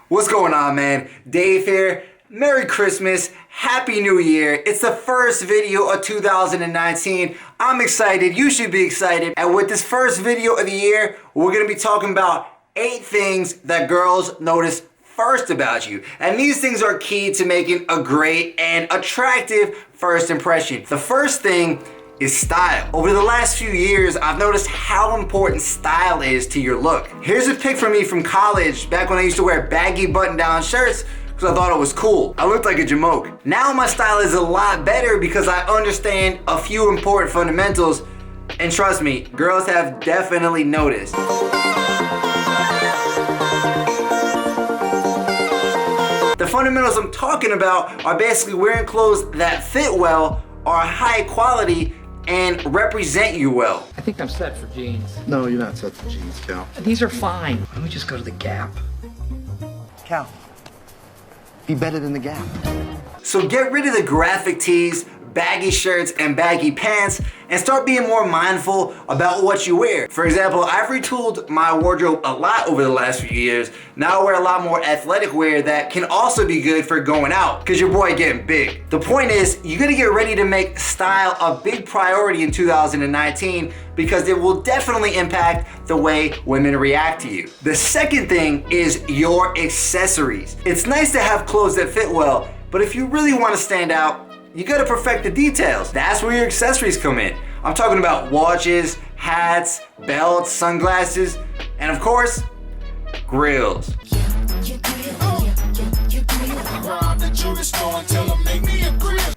What's going on, man? Dave here. Merry Christmas, Happy New Year. It's the first video of 2019. I'm excited, you should be excited. And with this first video of the year, we're gonna be talking about 8 things that girls notice first about you. And these things are key to making a great and attractive first impression. The first thing is style. Over the last few years, I've noticed how important style is to your look. Here's a pic from me from college, back when I used to wear baggy button-down shirts because I thought it was cool. I looked like a jamoke. Now my style is a lot better because I understand a few important fundamentals, and trust me, girls have definitely noticed. The fundamentals I'm talking about are basically wearing clothes that fit well, are high quality, and represent you well. I think I'm set for jeans. No, you're not set for jeans, Cal. These are fine. Why don't we just go to the Gap? Cal, be better than the Gap. So get rid of the graphic tees, baggy shirts, and baggy pants, and start being more mindful about what you wear. For example, I've retooled my wardrobe a lot over the last few years. Now I wear a lot more athletic wear that can also be good for going out, because your boy getting big. The point is, you gotta get ready to make style a big priority in 2019 because it will definitely impact the way women react to you. The second thing is your accessories. It's nice to have clothes that fit well, but if you really want to stand out, you gotta perfect the details. That's where your accessories come in. I'm talking about watches, hats, belts, sunglasses, and of course, grills.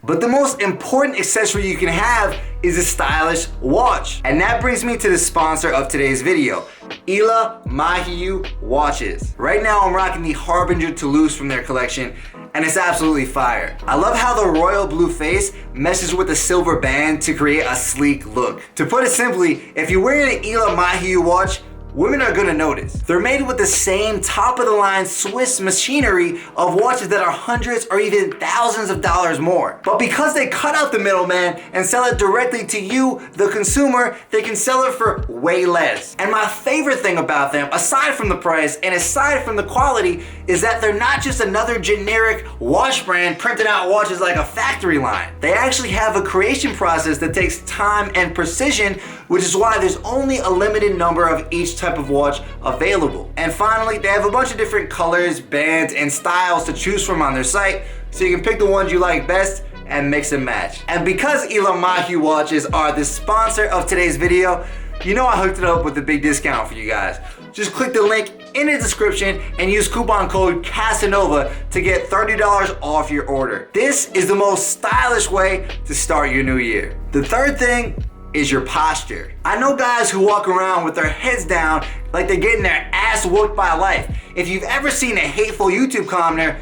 But the most important accessory you can have is a stylish watch. And that brings me to the sponsor of today's video, Ila Mahiu watches. Right now I'm rocking the Harbinger Toulouse from their collection, and it's absolutely fire. I love how the royal blue face meshes with the silver band to create a sleek look. To put it simply, if you're wearing an Ila Mahiu watch, women are gonna notice. They're made with the same top-of-the-line Swiss machinery of watches that are hundreds or even thousands of dollars more. But because they cut out the middleman and sell it directly to you, the consumer, they can sell it for way less. And my favorite thing about them, aside from the price and aside from the quality, is that they're not just another generic watch brand printing out watches like a factory line. They actually have a creation process that takes time and precision, which is why there's only a limited number of each type of watch available. And finally, they have a bunch of different colors, bands, and styles to choose from on their site, so you can pick the ones you like best and mix and match. And because Ila Mahiu watches are the sponsor of today's video, you know I hooked it up with a big discount for you guys. Just click the link in the description and use coupon code Casanova to get $30 off your order. This is the most stylish way to start your new year. The third thing is your posture. I know guys who walk around with their heads down like they're getting their ass whooped by life. If you've ever seen a hateful YouTube commenter,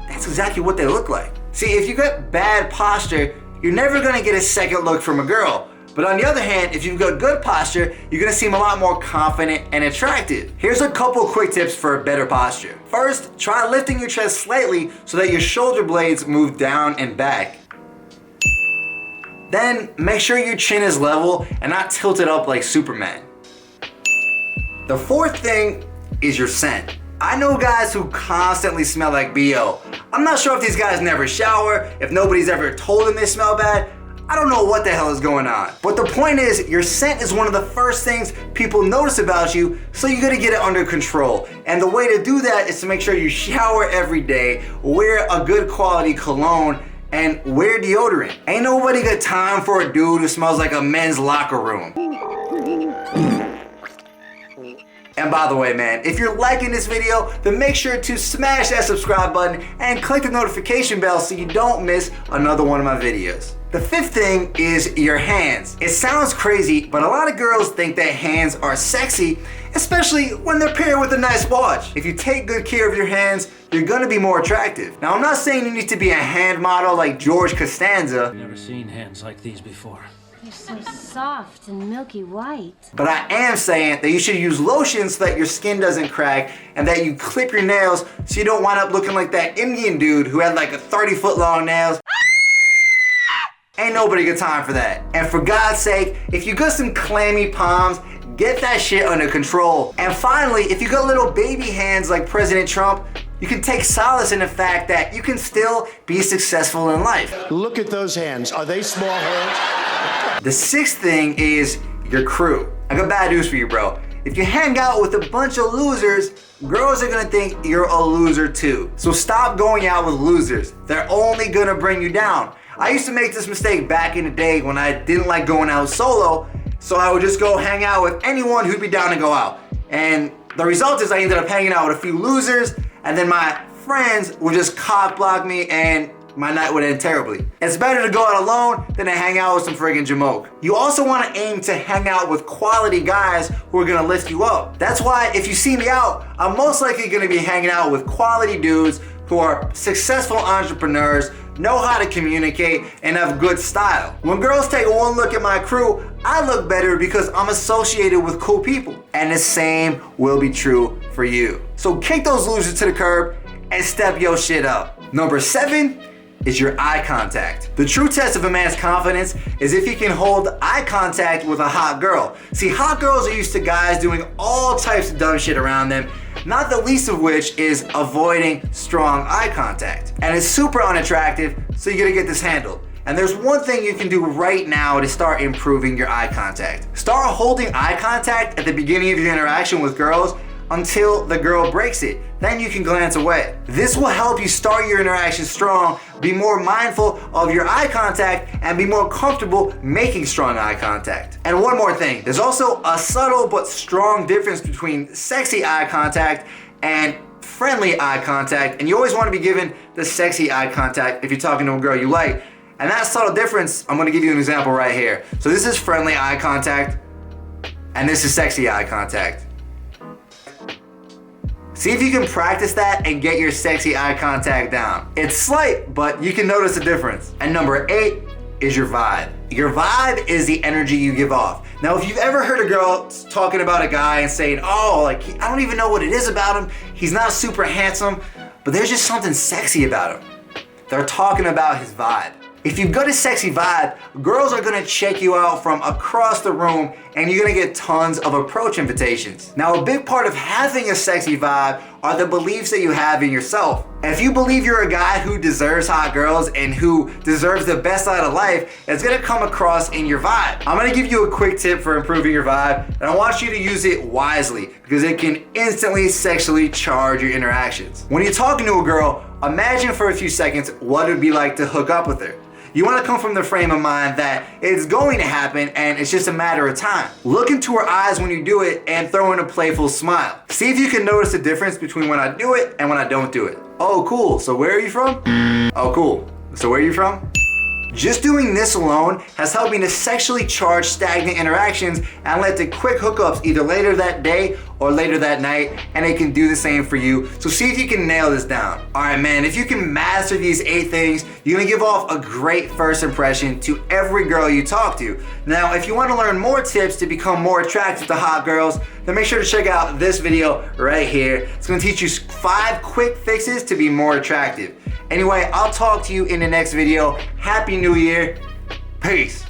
that's exactly what they look like. See, if you got bad posture, you're never gonna get a second look from a girl. But on the other hand, if you've got good posture, you're gonna seem a lot more confident and attractive. Here's a couple quick tips for better posture. First, try lifting your chest slightly so that your shoulder blades move down and back. Then make sure your chin is level and not tilted up like Superman. The fourth thing is your scent. I know guys who constantly smell like BO. I'm not sure if these guys never shower, if nobody's ever told them they smell bad. I don't know what the hell is going on. But the point is, your scent is one of the first things people notice about you, so you gotta get it under control. And the way to do that is to make sure you shower every day, wear a good quality cologne, and wear deodorant. Ain't nobody got time for a dude who smells like a men's locker room. And by the way, man, if you're liking this video, then make sure to smash that subscribe button and click the notification bell so you don't miss another one of my videos. The fifth thing is your hands. It sounds crazy, but a lot of girls think that hands are sexy, especially when they're paired with a nice watch. If you take good care of your hands, you're gonna be more attractive. Now, I'm not saying you need to be a hand model like George Costanza. Never seen hands like these before. They're so soft and milky white. But I am saying that you should use lotion so that your skin doesn't crack and that you clip your nails so you don't wind up looking like that Indian dude who had like a 30-foot long nails. Ain't nobody got time for that. And for God's sake, if you got some clammy palms, get that shit under control. And finally, if you got little baby hands like President Trump, You can take solace in the fact that you can still be successful in life. Look at those hands. Are they small hands? The sixth thing is your crew. I got bad news for you, bro. If you hang out with a bunch of losers, girls are gonna think you're a loser too. So stop going out with losers. They're only gonna bring you down. I used to make this mistake back in the day when I didn't like going out solo, so I would just go hang out with anyone who'd be down to go out. And the result is I ended up hanging out with a few losers, and then my friends would just cock block me and my night would end terribly. It's better to go out alone than to hang out with some friggin' jamoke. You also wanna aim to hang out with quality guys who are gonna lift you up. That's why if you see me out, I'm most likely gonna be hanging out with quality dudes who are successful entrepreneurs, know how to communicate, and have good style. When girls take one look at my crew, I look better because I'm associated with cool people. And the same will be true for you. So kick those losers to the curb and step your shit up. Number 7 is your eye contact. The true test of a man's confidence is if he can hold eye contact with a hot girl. See, hot girls are used to guys doing all types of dumb shit around them, not the least of which is avoiding strong eye contact. And it's super unattractive, so you gotta get this handled. And there's one thing you can do right now to start improving your eye contact. Start holding eye contact at the beginning of your interaction with girls until the girl breaks it. Then you can glance away. This will help you start your interaction strong, be more mindful of your eye contact, and be more comfortable making strong eye contact. And one more thing, there's also a subtle but strong difference between sexy eye contact and friendly eye contact, and you always want to be given the sexy eye contact if you're talking to a girl you like. And that subtle difference, I'm gonna give you an example right here. So this is friendly eye contact, and this is sexy eye contact. See if you can practice that and get your sexy eye contact down. It's slight, but you can notice the difference. And number 8 is your vibe. Your vibe is the energy you give off. Now, if you've ever heard a girl talking about a guy and saying, oh, like, I don't even know what it is about him. He's not super handsome, but there's just something sexy about him. They're talking about his vibe. If you've got a sexy vibe, girls are gonna check you out from across the room and you're gonna get tons of approach invitations. Now, a big part of having a sexy vibe are the beliefs that you have in yourself. And if you believe you're a guy who deserves hot girls and who deserves the best out of life, it's gonna come across in your vibe. I'm gonna give you a quick tip for improving your vibe, and I want you to use it wisely because it can instantly sexually charge your interactions. When you're talking to a girl, imagine for a few seconds what it would be like to hook up with her. You want to come from the frame of mind that it's going to happen and it's just a matter of time. Look into her eyes when you do it and throw in a playful smile. See if you can notice the difference between when I do it and when I don't do it. Oh, cool. So where are you from? Oh, cool. So where are you from? Just doing this alone has helped me to sexually charge stagnant interactions and led to quick hookups either later that day or later that night, and it can do the same for you. So see if you can nail this down. All right, man, if you can master these 8 things, you're gonna give off a great first impression to every girl you talk to. Now, if you wanna learn more tips to become more attractive to hot girls, then make sure to check out this video right here. It's gonna teach you 5 quick fixes to be more attractive. Anyway, I'll talk to you in the next video. Happy New Year. Peace.